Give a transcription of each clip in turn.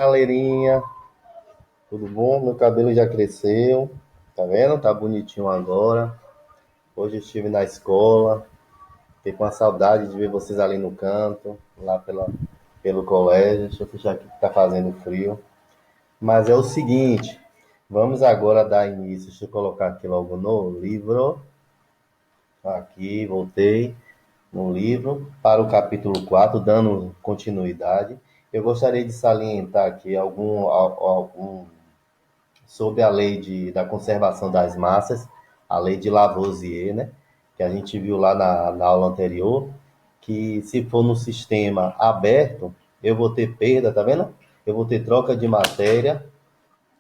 Galerinha, tudo bom? Meu cabelo já cresceu, tá vendo? Tá bonitinho agora. Hoje eu estive na escola, fiquei com a saudade de ver vocês ali no canto, pelo colégio. Deixa eu fechar aqui que tá fazendo frio. Mas é o seguinte, vamos agora dar início. Deixa eu colocar aqui logo no livro. Aqui, voltei no livro para o capítulo 4, dando continuidade. Eu gostaria de salientar aqui algum sobre a da conservação das massas, a lei de Lavoisier, né? Que a gente viu lá na aula anterior, que se for no sistema aberto, eu vou ter perda, tá vendo? Eu vou ter troca de matéria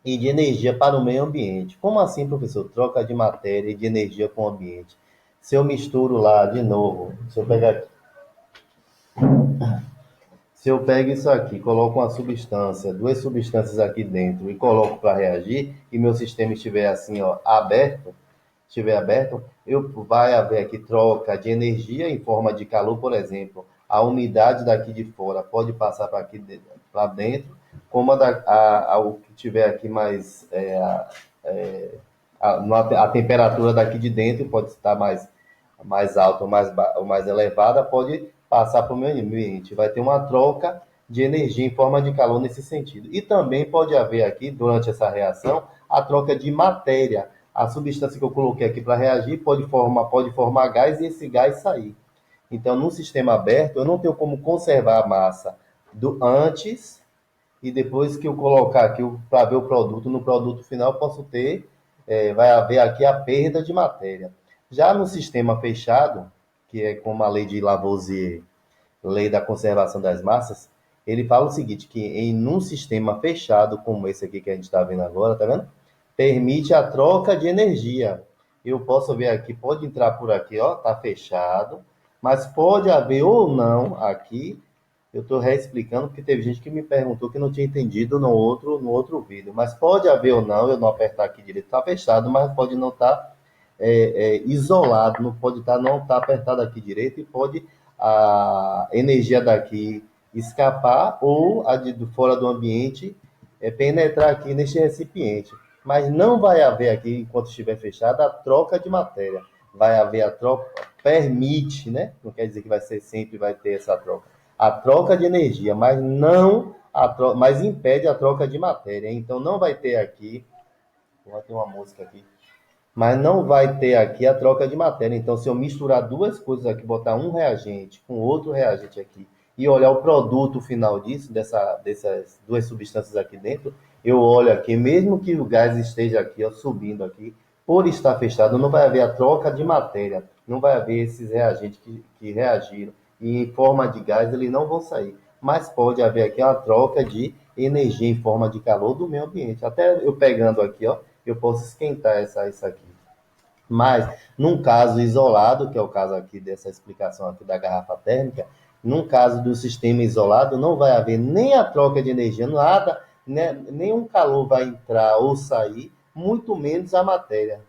e de energia para o meio ambiente. Como assim, professor? Troca de matéria e de energia com o ambiente. Se eu misturo lá de novo, se eu pego isso aqui, coloco uma substância, duas substâncias aqui dentro e coloco para reagir, e meu sistema estiver assim, ó, estiver aberto, vai haver aqui troca de energia em forma de calor, por exemplo. A umidade daqui de fora pode passar para dentro, como o que tiver aqui mais a temperatura daqui de dentro pode estar mais alta ou mais elevada, pode passar para o meio ambiente. Vai ter uma troca de energia em forma de calor nesse sentido. E também pode haver aqui, durante essa reação, a troca de matéria. A substância que eu coloquei aqui para reagir pode formar gás e esse gás sair. Então, no sistema aberto, eu não tenho como conservar a massa do antes e depois que eu colocar aqui para ver o produto, no produto final eu posso ter, vai haver aqui a perda de matéria. Já no sistema fechado, que é como a lei de Lavoisier, lei da conservação das massas, ele fala o seguinte, que em um sistema fechado, como esse aqui que a gente está vendo agora, tá vendo? Permite a troca de energia. Eu posso ver aqui, pode entrar por aqui, ó, tá fechado, mas pode haver ou não aqui. Eu estou reexplicando porque teve gente que me perguntou que não tinha entendido no outro vídeo. Mas pode haver ou não, eu não apertar aqui direito, está fechado, mas pode não estar isolado, não pode não estar apertado aqui direito e pode a energia daqui escapar ou a de fora do ambiente penetrar aqui neste recipiente. Mas não vai haver aqui, enquanto estiver fechado, a troca de matéria. Vai haver a troca, permite, né? Não quer dizer que vai ser sempre vai ter essa troca. A troca de energia, mas não mas impede a troca de matéria. Então não vai ter aqui, vou ter uma música aqui, mas não vai ter aqui a troca de matéria. Então, se eu misturar duas coisas aqui, botar um reagente com outro reagente aqui, e olhar o produto final dessas duas substâncias aqui dentro, eu olho aqui, mesmo que o gás esteja aqui, ó, subindo aqui, por estar fechado, não vai haver a troca de matéria, não vai haver esses reagentes que reagiram, e em forma de gás eles não vão sair. Mas pode haver aqui uma troca de energia em forma de calor do meio ambiente. Até eu pegando aqui, ó, eu posso esquentar isso aqui. Mas, num caso isolado, que é o caso aqui dessa explicação aqui da garrafa térmica, num caso do sistema isolado, não vai haver nem a troca de energia, nada, né, nenhum calor vai entrar ou sair, muito menos a matéria,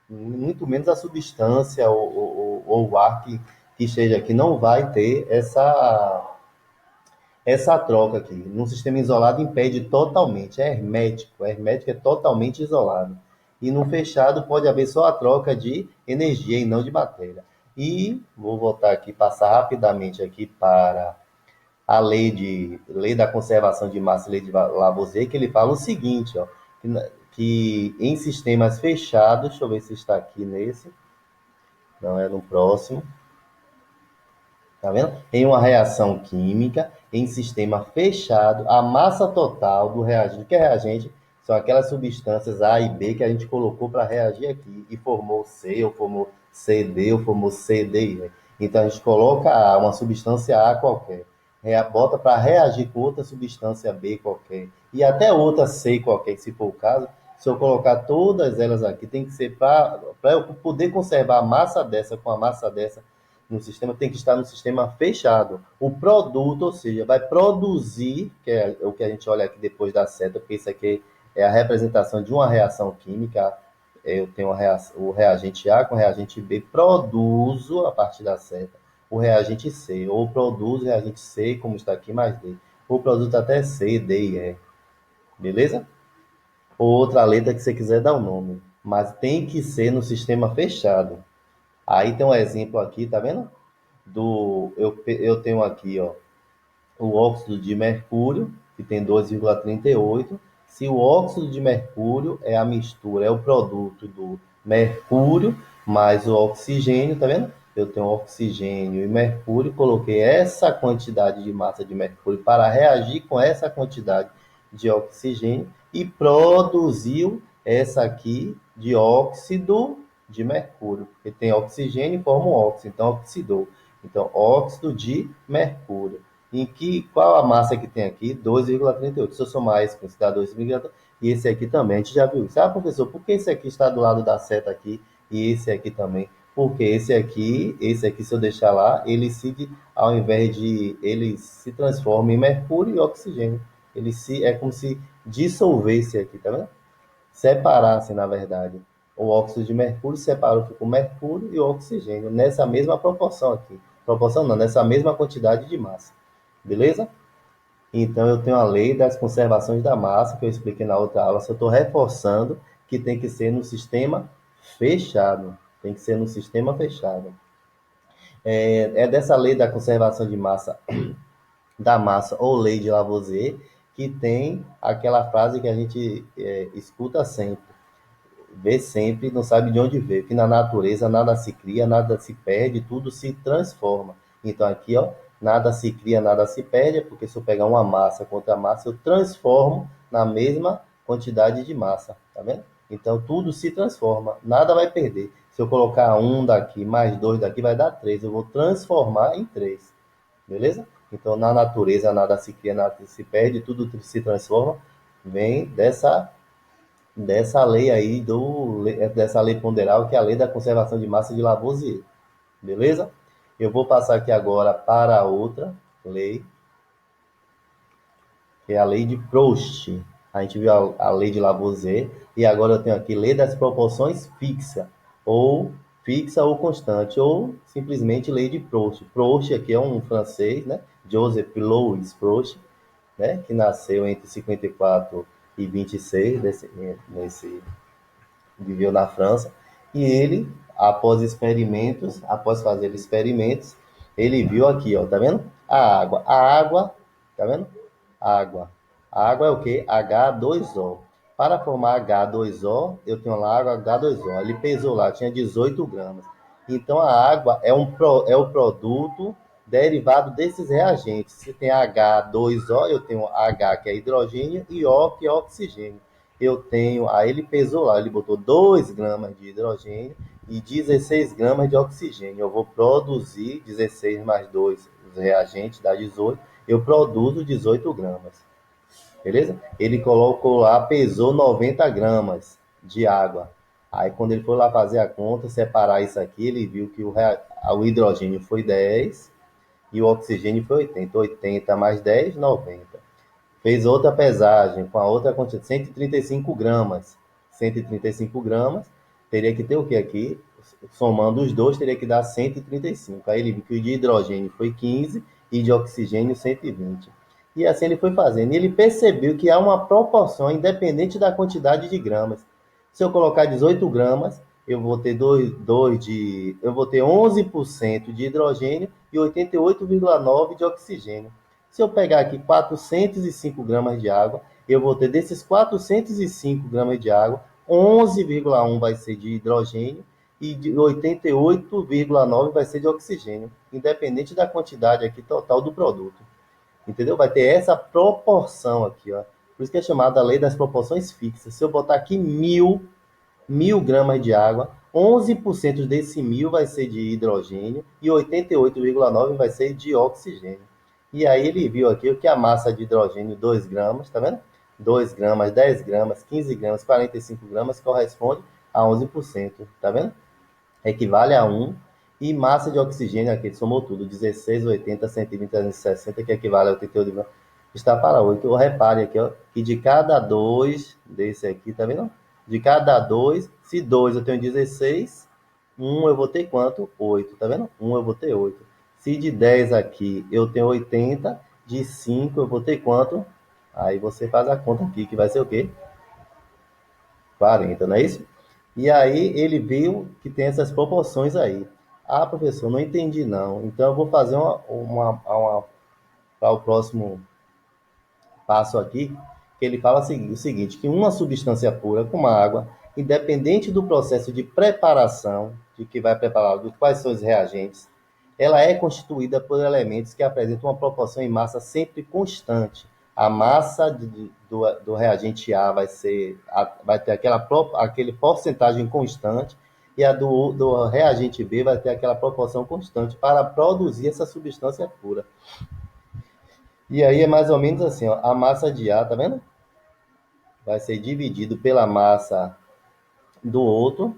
muito menos a substância ou o ar que esteja aqui, não vai ter essa troca aqui. Num sistema isolado impede totalmente, é hermético. Hermético é totalmente isolado. E no fechado pode haver só a troca de energia e não de matéria. E vou voltar aqui, passar rapidamente aqui para a lei da conservação de massa, lei de Lavoisier, que ele fala o seguinte, ó, que em sistemas fechados, deixa eu ver se está aqui nesse, não é no próximo. Tá vendo? Em uma reação química, em sistema fechado, a massa total do reagente, que é reagente, são aquelas substâncias A e B que a gente colocou para reagir aqui, e formou C, ou formou CD, ou formou CD. Então a gente coloca A, uma substância A qualquer, bota para reagir com outra substância B qualquer, e até outra C qualquer, se for o caso. Se eu colocar todas elas aqui, tem que ser para eu poder conservar a massa dessa com a massa dessa no sistema, tem que estar no sistema fechado. O produto, ou seja, vai produzir, que é o que a gente olha aqui depois da seta, porque isso aqui é a representação de uma reação química. Eu tenho o reagente A com o reagente B, produzo a partir da seta o reagente C, ou produzo o reagente C, como está aqui, mais D. O produto até C, D e E. beleza? Ou outra letra que você quiser dar o nome, mas tem que ser no sistema fechado. Aí tem um exemplo aqui, tá vendo? Eu tenho aqui, ó, o óxido de mercúrio, que tem 2,38. Se o óxido de mercúrio é a mistura, é o produto do mercúrio mais o oxigênio, tá vendo? Eu tenho oxigênio e mercúrio, coloquei essa quantidade de massa de mercúrio para reagir com essa quantidade de oxigênio e produziu essa aqui de óxido de mercúrio, porque tem oxigênio e forma um óxido, então oxidou. Então, óxido de mercúrio. Qual a massa que tem aqui? 2,38. Se eu somar esse, dá 2,38. E esse aqui também, a gente já viu. Ah, professor, por que esse aqui está do lado da seta aqui e esse aqui também? Porque esse aqui, se eu deixar lá, ao invés de, ele se transforma em mercúrio e oxigênio. É como se dissolvesse aqui, tá vendo? Separasse, na verdade. O óxido de mercúrio separou, ficou mercúrio e o oxigênio, nessa mesma proporção aqui. Proporção não, nessa mesma quantidade de massa. Beleza? Então, eu tenho a lei das conservações da massa, que eu expliquei na outra aula. Só estou reforçando que tem que ser no sistema fechado. Tem que ser no sistema fechado. É dessa lei da conservação de massa, da massa, ou lei de Lavoisier, que tem aquela frase que a gente escuta sempre. Vê sempre, não sabe de onde veio. Que na natureza nada se cria, nada se perde, tudo se transforma. Então aqui, ó, nada se cria, nada se perde, porque se eu pegar uma massa contra massa, eu transformo na mesma quantidade de massa, tá vendo? Então tudo se transforma, nada vai perder. Se eu colocar um daqui mais dois daqui, vai dar três. Eu vou transformar em três, beleza? Então na natureza nada se cria, nada se perde, tudo se transforma. Vem dessa lei aí dessa lei ponderal, que é a lei da conservação de massa de Lavoisier. Beleza? Eu vou passar aqui agora para outra lei, que é a lei de Proust. A gente viu a lei de Lavoisier e agora eu tenho aqui lei das proporções fixa ou constante, ou simplesmente lei de Proust. Proust aqui é um francês, né? Joseph Louis Proust, né? Que nasceu entre 54 e 26 viveu na França, e ele, após fazer experimentos, ele viu aqui, ó, tá vendo? A água, tá vendo? Água. A água é o quê? H2O. Para formar H2O, eu tenho lá água H2O. Ele pesou lá, tinha 18 gramas. Então, a água é o produto derivado desses reagentes. Se tem H2O, eu tenho H, que é hidrogênio, e O, que é oxigênio. Aí ele pesou lá, ele botou 2 gramas de hidrogênio e 16 gramas de oxigênio. Eu vou produzir 16 mais 2, os reagentes dá 18, eu produzo 18 gramas. Beleza? Ele colocou lá, pesou 90 gramas de água. Aí quando ele foi lá fazer a conta, separar isso aqui, ele viu que o hidrogênio foi 10 e o oxigênio foi 80. 80 mais 10, 90. Fez outra pesagem com a outra quantidade, 135 gramas. 135 gramas, teria que ter o que aqui? Somando os dois, teria que dar 135. Aí ele viu que o de hidrogênio foi 15 e de oxigênio 120. E assim ele foi fazendo. E ele percebeu que há uma proporção independente da quantidade de gramas. Se eu colocar 18 gramas, eu vou ter eu vou ter 11% de hidrogênio e 88,9 de oxigênio. Se eu pegar aqui 405 gramas de água, eu vou ter desses 405 gramas de água, 11,1 vai ser de hidrogênio e de 88,9 vai ser de oxigênio, independente da quantidade aqui total do produto. Entendeu? Vai ter essa proporção aqui, ó. Por isso que é chamada a lei das proporções fixas. Se eu botar aqui mil gramas de água, 11% desse mil vai ser de hidrogênio e 88,9 vai ser de oxigênio. E aí ele viu aqui que a massa de hidrogênio, 2 gramas, tá vendo? 2 gramas, 10 gramas, 15 gramas, 45 gramas, corresponde a 11%, tá vendo? Equivale a 1. E massa de oxigênio, aqui ele somou tudo, 16, 80, 120, 360, que equivale a 88 gramas, está para 8. Repare aqui, ó, que de cada 2 desse aqui, tá vendo? De cada 2, se 2 eu tenho 16, 1 eu vou ter quanto? 8, tá vendo? 1 eu vou ter 8. Se de 10 aqui eu tenho 80, de 5 eu vou ter quanto? Aí você faz a conta aqui, que vai ser o quê? 40, não é isso? E aí ele viu que tem essas proporções aí. Ah, professor, não entendi não. Então eu vou fazer para o próximo passo aqui, que ele fala o seguinte, que uma substância pura, como a água, independente do processo de preparação, de que vai preparar, de quais são os reagentes, ela é constituída por elementos que apresentam uma proporção em massa sempre constante. A massa do reagente A vai ter aquele porcentagem constante e a do reagente B vai ter aquela proporção constante para produzir essa substância pura. E aí é mais ou menos assim, ó, a massa de A, tá vendo? Vai ser dividido pela massa do outro,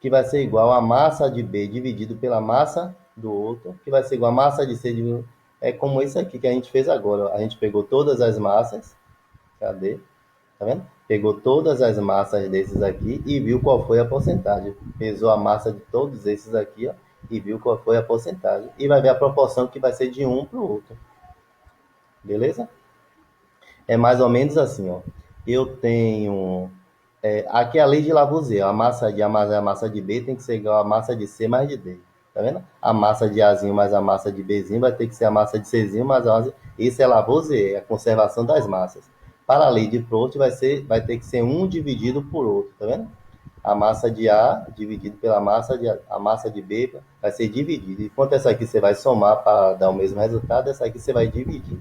que vai ser igual a massa de B dividido pela massa do outro, que vai ser igual a massa de C dividido... É como isso aqui que a gente fez agora. Ó. A gente pegou todas as massas, cadê? Tá vendo? Pegou todas as massas desses aqui e viu qual foi a porcentagem. Pesou a massa de todos esses aqui, ó, e viu qual foi a porcentagem. E vai ver a proporção que vai ser de um para o outro. Beleza? É mais ou menos assim, ó. Eu tenho. Aqui é a lei de Lavoisier. A massa de A mais a massa de B tem que ser igual a massa de C mais de D. Tá vendo? A massa de Azinho mais a massa de Bzinho vai ter que ser a massa de Czinho mais a massa. Isso é Lavoisier, a conservação das massas. Para a lei de Proust vai ter que ser um dividido por outro, tá vendo? A massa de A dividido pela massa de A massa de B vai ser dividida. Enquanto essa aqui você vai somar para dar o mesmo resultado, essa aqui você vai dividir.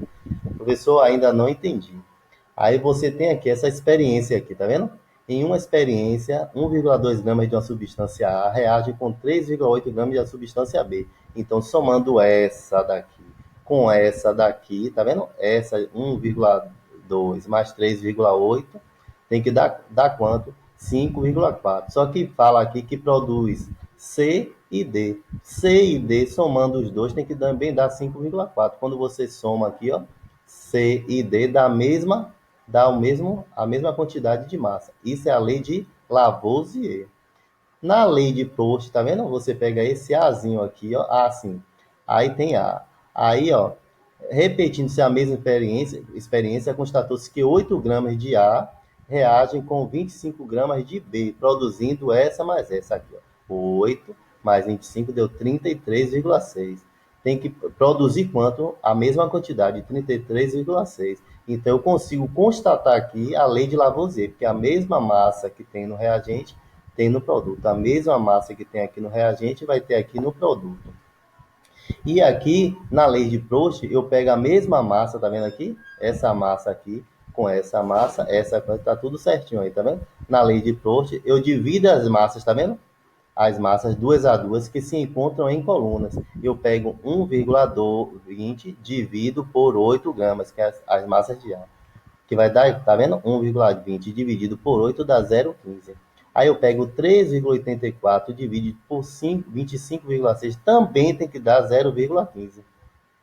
Professor, ainda não entendi. Aí você tem aqui essa experiência aqui, tá vendo? Em uma experiência, 1,2 gramas de uma substância A reage com 3,8 gramas da substância B. Então, somando essa daqui com essa daqui, tá vendo? Essa 1,2 mais 3,8 tem que dar quanto? 5,4. Só que fala aqui que produz C e D. C e D, somando os dois, tem que também dar 5,4. Quando você soma aqui, ó, C e D a mesma quantidade de massa. Isso é a lei de Lavoisier. Na lei de Proust, tá vendo? Você pega esse Azinho aqui, ó, assim. Aí tem A. Aí, ó, repetindo-se a mesma experiência constatou-se que 8 gramas de A reagem com 25 gramas de B, produzindo essa mais essa aqui, ó. 8 mais 25 deu 33,6. Tem que produzir quanto? A mesma quantidade, 33,6. Então, eu consigo constatar aqui a lei de Lavoisier, porque a mesma massa que tem no reagente tem no produto. A mesma massa que tem aqui no reagente vai ter aqui no produto. E aqui, na lei de Proust, eu pego a mesma massa, tá vendo aqui? Essa massa aqui, com essa tá tudo certinho aí, tá vendo? Na lei de Proust, eu divido as massas, tá vendo? As massas duas a duas que se encontram em colunas. Eu pego 1,20 divido por 8 gramas, que é as massas de ar. Que vai dar, tá vendo? 1,20 dividido por 8 dá 0,15. Aí eu pego 3,84 dividido por 25,6 também tem que dar 0,15.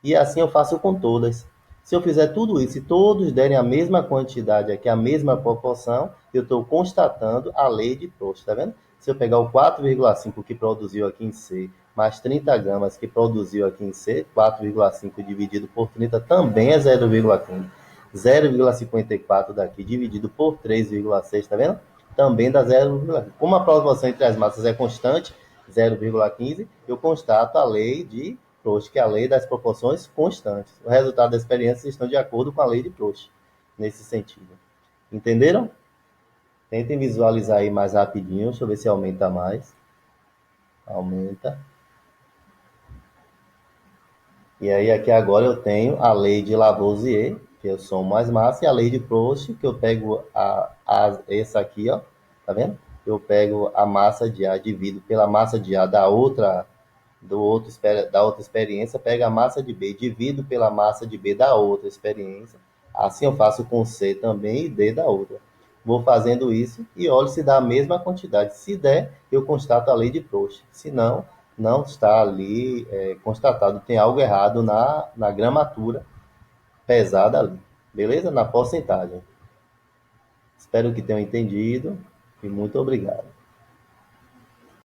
E assim eu faço com todas. Se eu fizer tudo isso e todos derem a mesma quantidade aqui, a mesma proporção, eu estou constatando a lei de Proust, tá vendo? Se eu pegar o 4,5 que produziu aqui em C, mais 30 gramas que produziu aqui em C, 4,5 dividido por 30 também é 0,15. 0,54 daqui dividido por 3,6, tá vendo? Também dá 0,15. Como a proporção entre as massas é constante, 0,15, eu constato a lei de Proust, que é a lei das proporções constantes. O resultado da experiência estão de acordo com a lei de Proust, nesse sentido. Entenderam? Tentem visualizar aí mais rapidinho, deixa eu ver se aumenta mais. Aumenta. E aí aqui agora eu tenho a lei de Lavoisier, que eu somo mais massa, e a lei de Proust, que eu pego essa aqui, ó, tá vendo? Eu pego a massa de A, divido pela massa de A da outra experiência, pego a massa de B, divido pela massa de B da outra experiência. Assim eu faço com C também e D da outra. Vou fazendo isso e olho se dá a mesma quantidade. Se der, eu constato a lei de Proust. Se não, não está ali constatado, tem algo errado na gramatura pesada ali. Beleza? Na porcentagem. Espero que tenham entendido e muito obrigado.